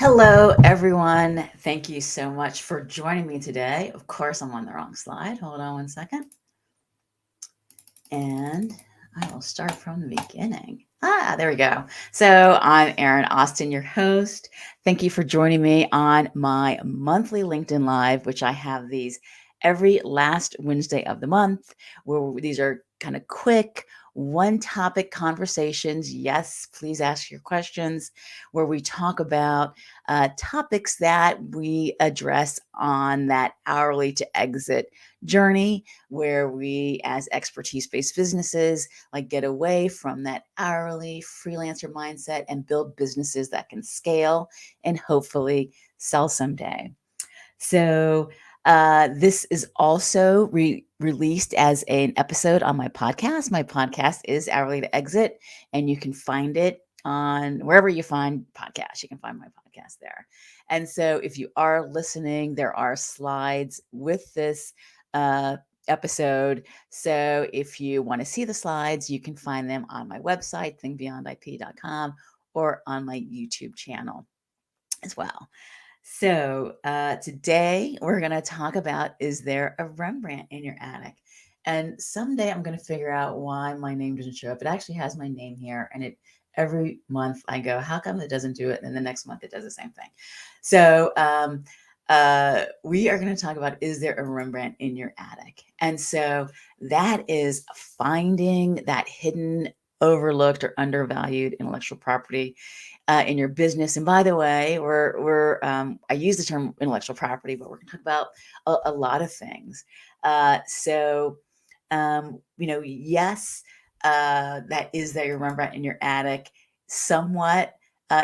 Hello, everyone. Thank you so much for joining me today. Of course, I'm on the wrong slide. Hold on one second. And I will start from the beginning. There we go. So I'm Erin Austin, your host. Thank you for joining me on my monthly LinkedIn Live, which I have these every last Wednesday of the month, where these are kind of quick, one topic conversations. Yes, please ask your questions, where we talk about topics that we address on that hourly to exit journey, where we as expertise based businesses like get away from that hourly freelancer mindset and build businesses that can scale and hopefully sell someday. So this is also released as an episode on my podcast. My podcast is Hourly to Exit, and you can find it on wherever you find podcasts. You can find my podcast there. And so if you are listening, there are slides with this uh, episode. So if you want to see the slides, you can find them on my website, thinkbeyondip.com, or on my YouTube channel as well. So today we're going to talk about, is there a Rembrandt in your attic? And someday I'm going to figure out why my name doesn't show up. It actually has my name here, and it every month I go, how come it doesn't do it? And then the next month it does the same thing. So we are going to talk about, is there a Rembrandt in your attic? And so that is finding that hidden, overlooked, or undervalued intellectual property in your business. And by the way, I use the term intellectual property, but we're going to talk about a lot of things. Yes, that is there, your Rembrandt in your attic, somewhat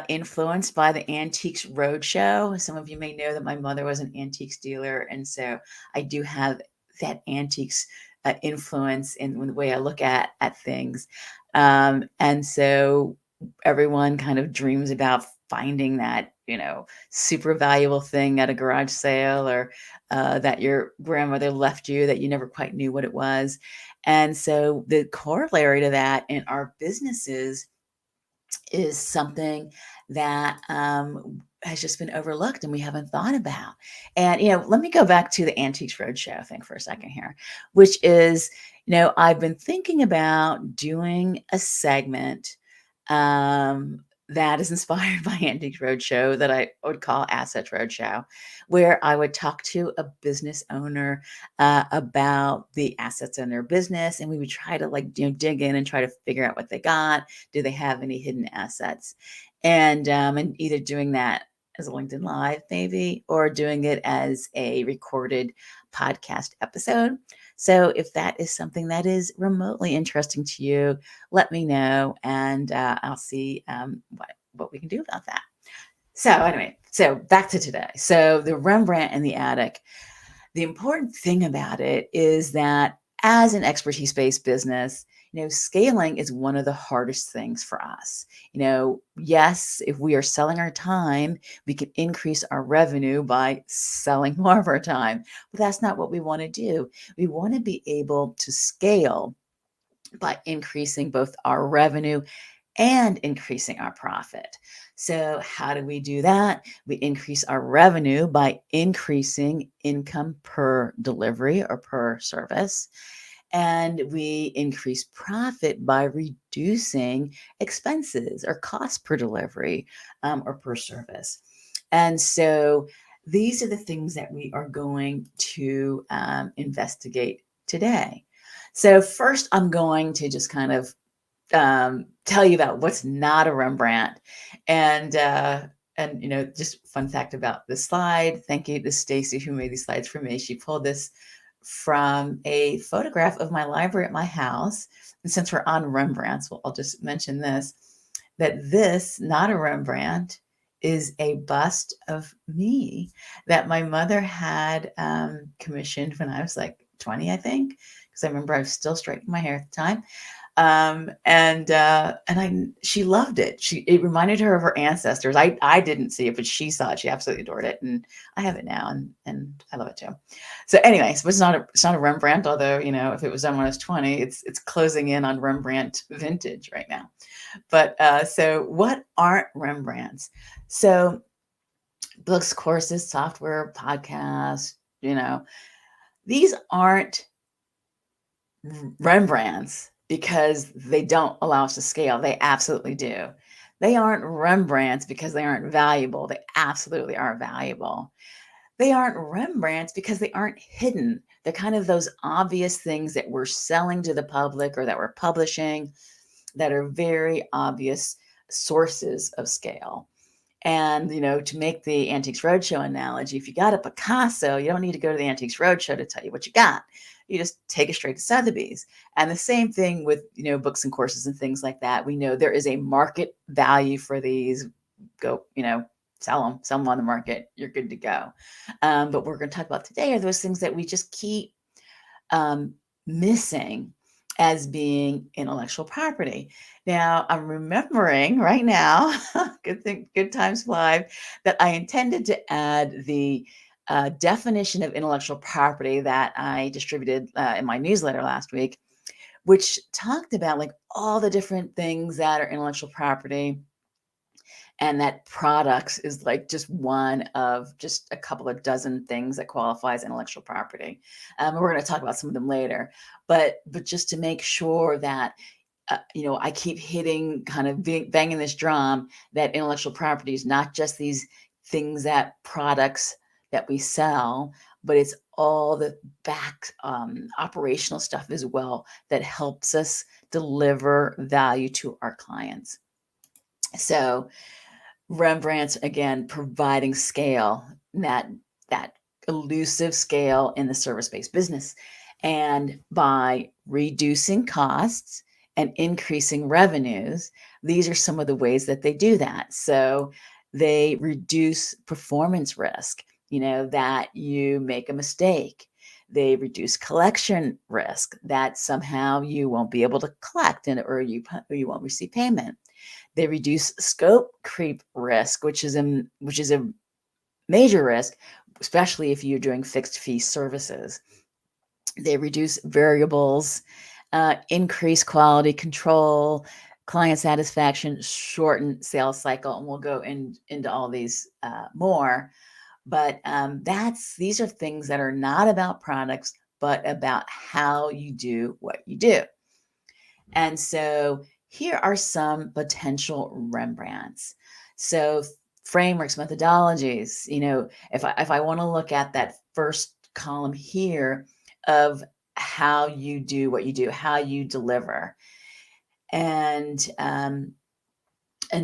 influenced by the Antiques Roadshow. Some of you may know that my mother was an antiques dealer, and so I do have that antiques influence in the way I look at things. And so everyone kind of dreams about finding that, super valuable thing at a garage sale, or that your grandmother left you that you never quite knew what it was. And so the corollary to that in our businesses is something that has just been overlooked and we haven't thought about. And, let me go back to the Antiques Roadshow thing for a second here, which is, I've been thinking about doing a segment that is inspired by Antiques Roadshow that I would call Assets Roadshow, where I would talk to a business owner about the assets in their business, and we would try to dig in and try to figure out what they got. Do they have any hidden assets? And either doing that as a LinkedIn Live, maybe, or doing it as a recorded podcast episode. So if that is something that is remotely interesting to you, let me know, and I'll see what we can do about that. So anyway, so back to today. So the Rembrandt in the attic. The important thing about it is that as an expertise-based business, scaling is one of the hardest things for us. Yes, if we are selling our time, we can increase our revenue by selling more of our time, but that's not what we want to do. We want to be able to scale by increasing both our revenue and increasing our profit. So, how do we do that? We increase our revenue by increasing income per delivery or per service. And we increase profit by reducing expenses or cost per delivery or per service. And so, these are the things that we are going to investigate today. So, first, I'm going to just kind of tell you about what's not a Rembrandt. And just fun fact about this slide. Thank you to Stacy who made these slides for me. She pulled this from a photograph of my library at my house. And since we're on Rembrandts, well, I'll just mention this, that this, not a Rembrandt, is a bust of me that my mother had commissioned when I was like 20, I think, because I remember I was still straightening my hair at the time. She loved it. It reminded her of her ancestors. I didn't see it, but she saw it. She absolutely adored it, and I have it now, and I love it too. So anyway, so it's not a Rembrandt, although if it was done when I was 20, it's closing in on Rembrandt vintage right now. But so what aren't Rembrandts? So books, courses, software, podcasts, these aren't Rembrandts because they don't allow us to scale. They absolutely do. They aren't Rembrandts because they aren't valuable. They absolutely are valuable. They aren't Rembrandts because they aren't hidden. They're kind of those obvious things that we're selling to the public or that we're publishing that are very obvious sources of scale. And, to make the Antiques Roadshow analogy, if you got a Picasso, you don't need to go to the Antiques Roadshow to tell you what you got. You just take it straight to Sotheby's. And the same thing with, books and courses and things like that. We know there is a market value for these. Go, sell them on the market. You're good to go. But what we're going to talk about today are those things that we just keep missing as being intellectual property. Now, I'm remembering right now, good times fly, that I intended to add the definition of intellectual property that I distributed in my newsletter last week, which talked about like all the different things that are intellectual property, and that products is like just one of just a couple of dozen things that qualifies intellectual property. And we're going to talk about some of them later, but just to make sure that I keep hitting, kind of banging this drum that intellectual property is not just these things, that products that we sell, but it's all the back operational stuff as well that helps us deliver value to our clients. So Rembrandt's, again, providing scale, that elusive scale in the service-based business. And by reducing costs and increasing revenues, these are some of the ways that they do that. So they reduce performance risk, that you make a mistake. They reduce collection risk, that somehow you won't be able to collect or you won't receive payment. They reduce scope creep risk, which is a major risk, especially if you're doing fixed fee services. They reduce variables, increase quality control, client satisfaction, shorten sales cycle, and we'll go into all these more. But these are things that are not about products, but about how you do what you do. And so here are some potential Rembrandts. So frameworks, methodologies, if I want to look at that first column here of how you do what you do, how you deliver. And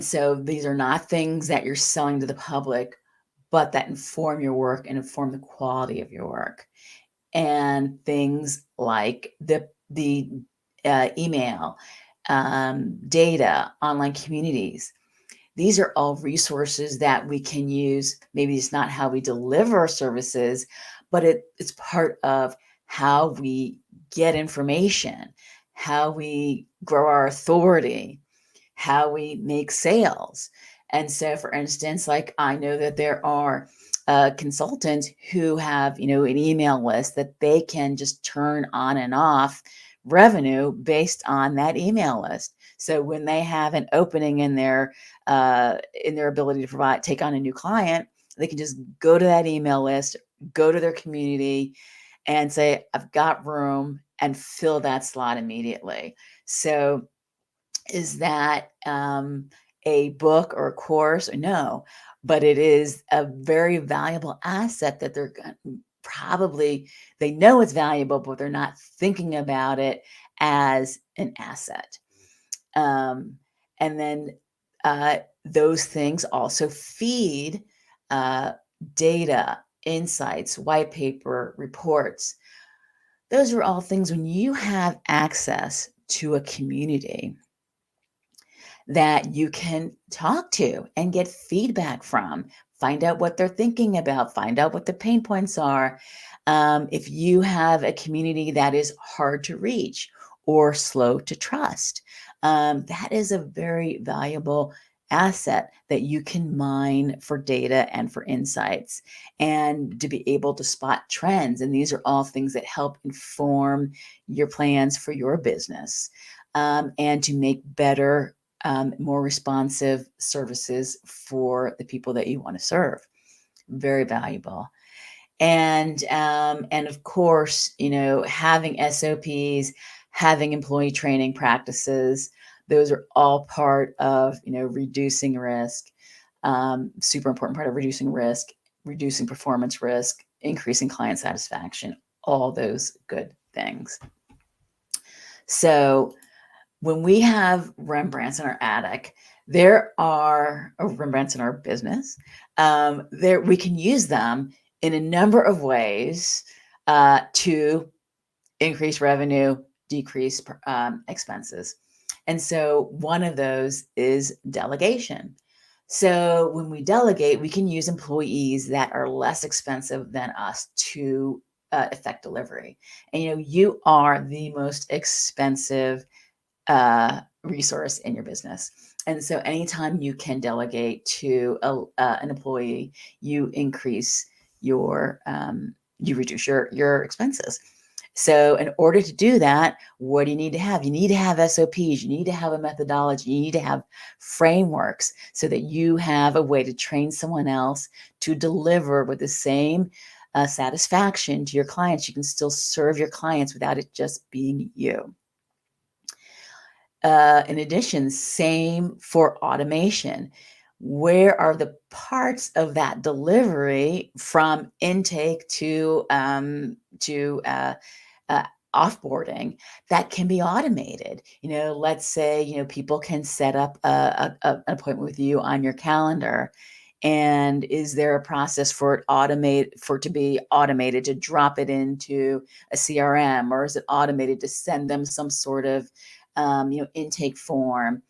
so these are not things that you're selling to the public, but that inform your work and inform the quality of your work. And things like the email, data, online communities. These are all resources that we can use. Maybe it's not how we deliver services, but it's part of how we get information, how we grow our authority, how we make sales. And so, for instance, like I know that there are consultants who have, an email list that they can just turn on and off revenue based on that email list. So when they have an opening in their ability to take on a new client, they can just go to that email list, go to their community, and say, "I've got room," and fill that slot immediately. So is that a book or a course? No, but it is a very valuable asset that they're probably, they know it's valuable, but they're not thinking about it as an asset. And then those things also feed data, insights, white paper, reports. Those are all things when you have access to a community that you can talk to and get feedback from, find out what they're thinking about, find out what the pain points are. If you have a community that is hard to reach or slow to trust, that is a very valuable asset that you can mine for data and for insights, and to be able to spot trends. And these are all things that help inform your plans for your business, and to make better, more responsive services for the people that you want to serve. very valuable. And of course, having SOPs, having employee training practices, those are all part of, reducing risk. Super important part of reducing risk, reducing performance risk, increasing client satisfaction, all those good things. So when we have Rembrandts in our attic, there are Rembrandts in our business. There we can use them in a number of ways to increase revenue, decrease expenses. And so one of those is delegation. So when we delegate, we can use employees that are less expensive than us to effect delivery. And you are the most expensive resource in your business. And so anytime you can delegate to an employee, you increase you reduce your expenses. So in order to do that, what do you need to have? You need to have SOPs, you need to have a methodology, you need to have frameworks so that you have a way to train someone else to deliver with the same satisfaction to your clients. You can still serve your clients without it just being you. In addition, same for automation. Where are the parts of that delivery from intake to offboarding that can be automated? Let's say people can set up an appointment with you on your calendar. And is there a process for it to be automated, to drop it into a CRM, or is it automated to send them some sort of intake form?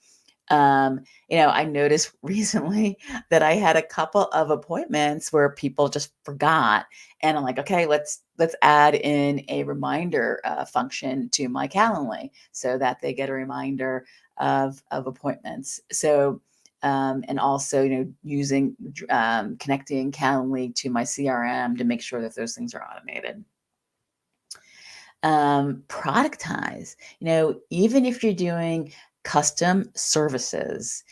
I noticed recently that I had a couple of appointments where people just forgot, and I'm like, okay, let's add in a reminder function to my Calendly so that they get a reminder of appointments. So, and also, using connecting Calendly to my CRM to make sure that those things are automated. Productize. Even if you're doing custom services,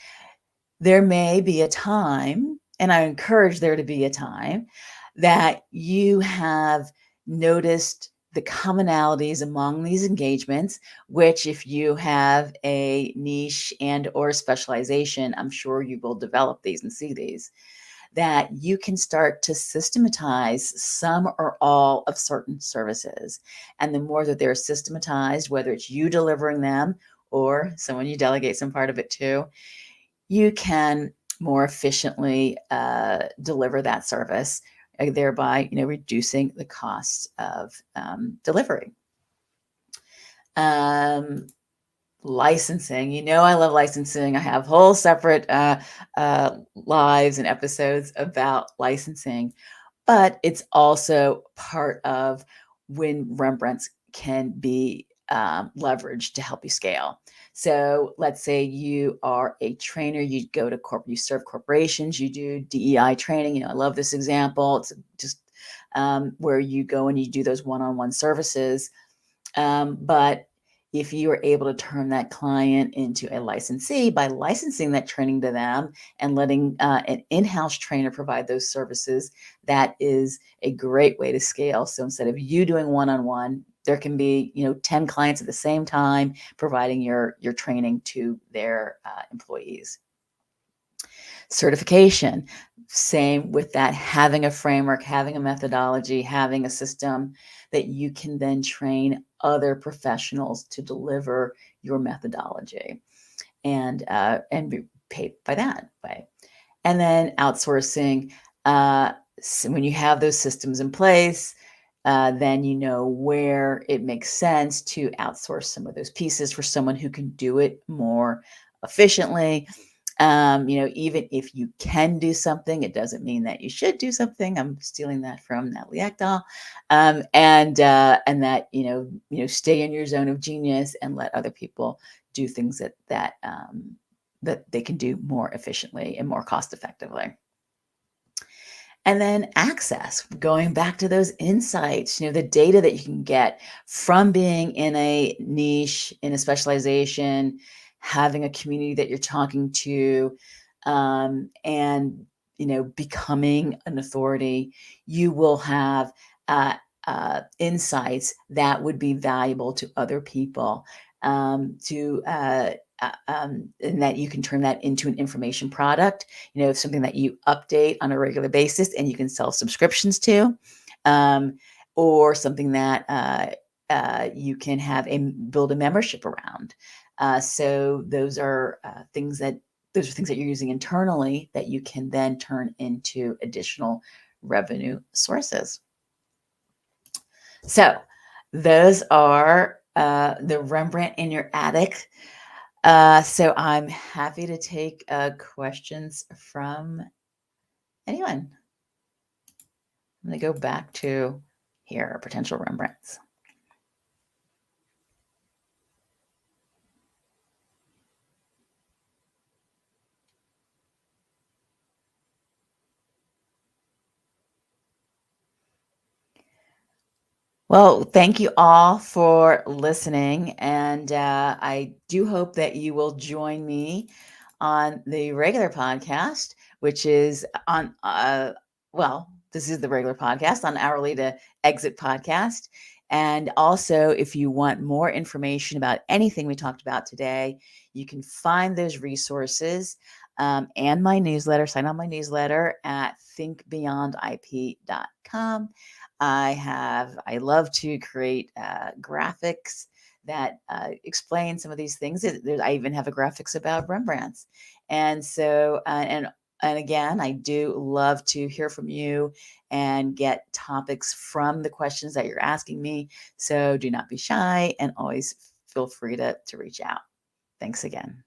there may be a time, and I encourage there to be a time, that you have noticed the commonalities among these engagements, which if you have a niche and or specialization, I'm sure you will develop these and see these, that you can start to systematize some or all of certain services. And the more that they're systematized, whether it's you delivering them or someone you delegate some part of it to, you can more efficiently deliver that service, thereby reducing the cost of delivery. Licensing. I love licensing. I have whole separate lives and episodes about licensing, but it's also part of when Rembrandts can be leveraged to help you scale. So let's say you are a trainer, you go to you serve corporations, you do DEI training. I love this example. It's just where you go and you do those one-on-one services. But if you are able to turn that client into a licensee by licensing that training to them and letting an in-house trainer provide those services, that is a great way to scale. So instead of you doing one-on-one, there can be 10 clients at the same time providing your training to their employees. Certification, same with that, having a framework, having a methodology, having a system that you can then train other professionals to deliver your methodology and be paid by that way. And then outsourcing, so when you have those systems in place, then where it makes sense to outsource some of those pieces for someone who can do it more efficiently. Even if you can do something, it doesn't mean that you should do something. I'm stealing that from Natalie Ekdahl. And that, stay in your zone of genius and let other people do things that they can do more efficiently and more cost effectively. And then access, going back to those insights, the data that you can get from being in a niche, in a specialization, having a community that you're talking to, and becoming an authority, you will have uh, insights that would be valuable to other people, and that you can turn that into an information product, something that you update on a regular basis and you can sell subscriptions to, um, or something that you can build a membership around. So those are things that you're using internally that you can then turn into additional revenue sources. So those are the Rembrandt in your attic. So I'm happy to take questions from anyone. I'm going to go back to here, potential Rembrandts. Well, thank you all for listening. And I do hope that you will join me on the regular podcast, which is this is the regular podcast on Hourly to Exit podcast. And also, if you want more information about anything we talked about today, you can find those resources and my newsletter. Sign on my newsletter at thinkbeyondip.com. I love to create graphics that explain some of these things. I even have a graphics about Rembrandts. And so, and again, I do love to hear from you and get topics from the questions that you're asking me. So do not be shy and always feel free to reach out. Thanks again.